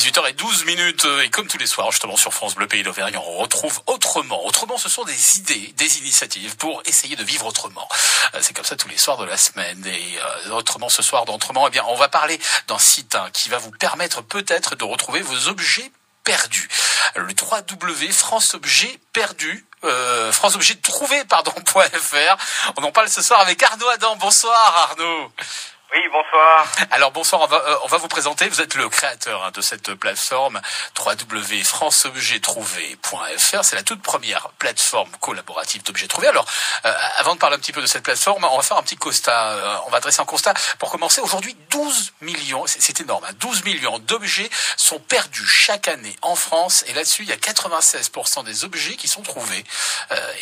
18h12 et comme tous les soirs, justement sur France Bleu Pays d'Auvergne, on retrouve Autrement. Autrement, ce sont des idées, des initiatives pour essayer de vivre autrement. C'est comme ça tous les soirs de la semaine. Et autrement, ce soir d'Autrement, eh bien, on va parler d'un site qui va vous permettre peut-être de retrouver vos objets perdus. Le franceobjetrouvé.fr. On en parle ce soir avec Arnaud Adam. Bonsoir Arnaud. Oui, bonsoir. Alors bonsoir, on va vous présenter. Vous êtes le créateur de cette plateforme www.franceobjetrouvé.fr. C'est la toute première plateforme collaborative d'objets trouvés. Alors, avant de parler un petit peu de cette plateforme, on va faire un petit constat. On va dresser un constat. Pour commencer, aujourd'hui, 12 millions, c'est énorme, 12 millions d'objets sont perdus chaque année en France. Et là-dessus, il y a 96% des objets qui sont trouvés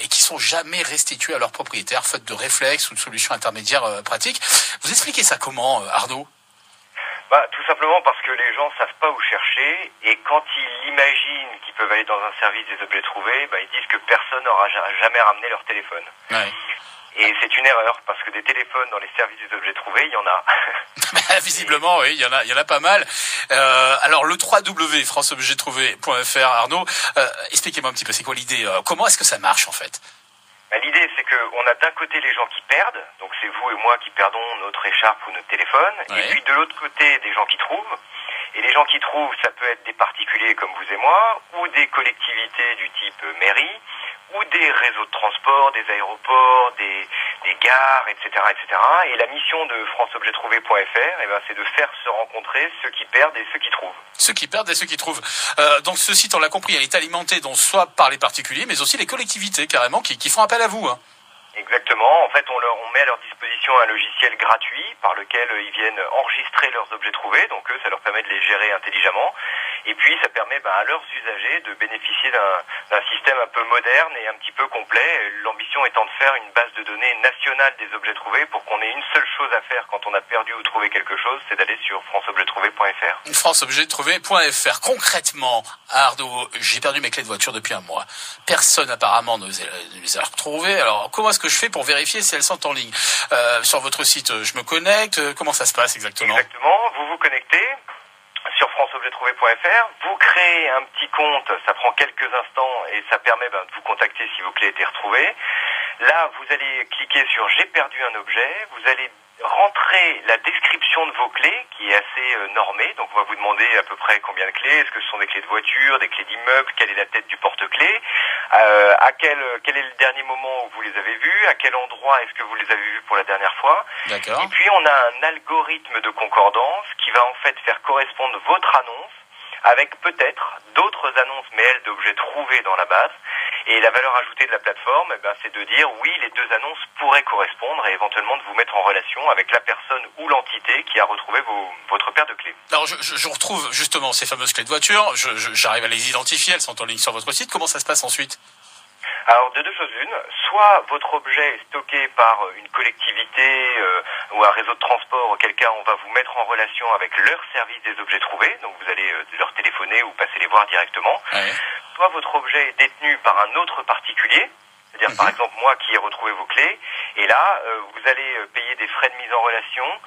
et qui sont jamais restitués à leurs propriétaires, faute de réflexes ou de solutions intermédiaires pratiques. Vous expliquez ça comment, Arnaud ? Tout simplement parce que les gens savent pas où chercher et quand ils imaginent qu'ils peuvent aller dans un service des objets trouvés, ils disent que personne n'aura jamais ramené leur téléphone. Ouais. Et c'est une erreur parce que des téléphones dans les services des objets trouvés, il y en a. Visiblement, oui, il y en a pas mal. Alors le www.franceobjetrouvé.fr, Arnaud, expliquez-moi un petit peu, c'est quoi l'idée ? Comment est-ce que ça marche en fait ? L'idée, c'est qu'on a d'un côté les gens qui perdent, donc c'est vous et moi qui perdons notre écharpe ou notre téléphone, ouais. Et puis de l'autre côté, des gens qui trouvent. Et les gens qui trouvent, ça peut être des particuliers comme vous et moi, ou des collectivités du type mairie, ou des réseaux de transport, des aéroports, des gares, etc., etc. Et la mission de franceobjetrouvé.fr, c'est de faire se rencontrer ceux qui perdent et ceux qui trouvent. Ceux qui perdent et ceux qui trouvent. Donc ce site, on l'a compris, il est alimenté donc soit par les particuliers, mais aussi les collectivités carrément qui font appel à vous. Exactement. En fait, on met à leur disposition un logiciel gratuit par lequel ils viennent enregistrer leurs objets trouvés. Donc eux, ça leur permet de les gérer intelligemment. Et puis, ça permet à leurs usagers de bénéficier d'un système un peu moderne et un petit peu complet. L'ambition étant de faire une base de données nationale des objets trouvés pour qu'on ait une seule chose à faire quand on a perdu ou trouvé quelque chose, c'est d'aller sur franceobjetrouvé.fr. franceobjetrouvé.fr. Concrètement, Arnaud, j'ai perdu mes clés de voiture depuis un mois. Personne apparemment ne les a retrouvées. Alors, comment est-ce que je fais pour vérifier si elles sont en ligne ? Sur votre site, je me connecte. Comment ça se passe exactement ? Exactement. Vous vous connectez sur franceobjetrouvé.fr, vous créez un petit compte, ça prend quelques instants et ça permet de vous contacter si vos clés étaient retrouvées. Là, vous allez cliquer sur « J'ai perdu un objet », vous allez rentrer la description de vos clés qui est assez normée, donc on va vous demander à peu près combien de clés, est-ce que ce sont des clés de voiture, des clés d'immeuble, quelle est la tête du porte-clés, quel est le dernier moment où vous les avez vus, à quel endroit est-ce que vous les avez vus pour la dernière fois. D'accord. Et puis on a un algorithme de concordance qui va en fait faire correspondre votre annonce avec peut-être d'autres annonces, mais elles d'objets trouvés dans la base. Et la valeur ajoutée de la plateforme, c'est de dire oui, les deux annonces pourraient correspondre et éventuellement de vous mettre en relation avec la personne ou l'entité qui a retrouvé votre paire de clés. Alors je retrouve justement ces fameuses clés de voiture, j'arrive à les identifier, elles sont en ligne sur votre site. Comment ça se passe ensuite ? Alors, de deux choses l'une, soit votre objet est stocké par une collectivité ou un réseau de transport, auquel cas on va vous mettre en relation avec leur service des objets trouvés, donc vous allez leur téléphoner ou passer les voir directement. Ouais. Soit votre objet est détenu par un autre particulier, c'est-à-dire par exemple moi qui ai retrouvé vos clés, et là vous allez payer des frais de mise en relation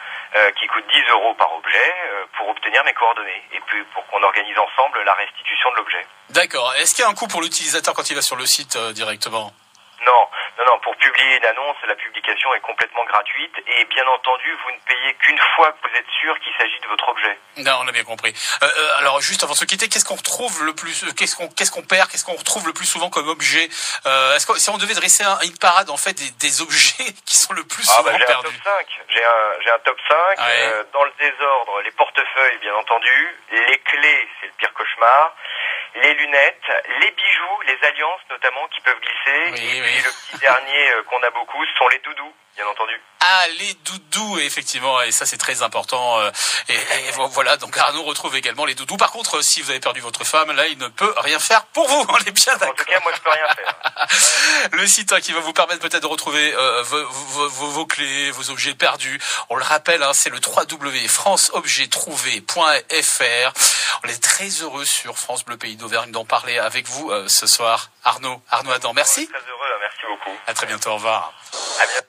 qui coûtent 10 € par objet pour obtenir mes coordonnées, et puis pour qu'on organise ensemble la restitution de l'objet. D'accord. Est-ce qu'il y a un coût pour l'utilisateur quand il va sur le site directement ? Non. Pour publier une annonce, la publication est complètement gratuite et bien entendu, vous ne payez qu'une fois que vous êtes sûr qu'il s'agit de votre objet. Non, on a bien compris. Alors juste avant de se quitter, qu'est-ce qu'on retrouve le plus, qu'est-ce qu'on perd, qu'est-ce qu'on retrouve le plus souvent comme objet ? Est-ce que si on devait dresser une parade en fait des objets qui sont le plus souvent perdus ? J'ai un top 5. Ouais. Dans le désordre, les portefeuilles bien entendu, les clés, c'est le pire cauchemar. Les lunettes, les bijoux, les alliances notamment qui peuvent glisser. Oui, et oui. puis le petit dernier qu'on a beaucoup, ce sont les doudous, bien entendu. Ah, les doudous, effectivement, et ça c'est très important. Et voilà, donc Arnaud retrouve également les doudous. Par contre, si vous avez perdu votre femme, là, il ne peut rien faire pour vous, on est bien d'accord. En tout cas, moi je peux rien faire. Le site qui va vous permettre peut-être de retrouver vos clés, vos objets perdus. On le rappelle, c'est le www.franceobjetrouvé.fr. On est très heureux sur France Bleu Pays d'Auvergne d'en parler avec vous ce soir. Arnaud Adam, merci. Très heureux, merci beaucoup. À très bientôt, au revoir. À bientôt.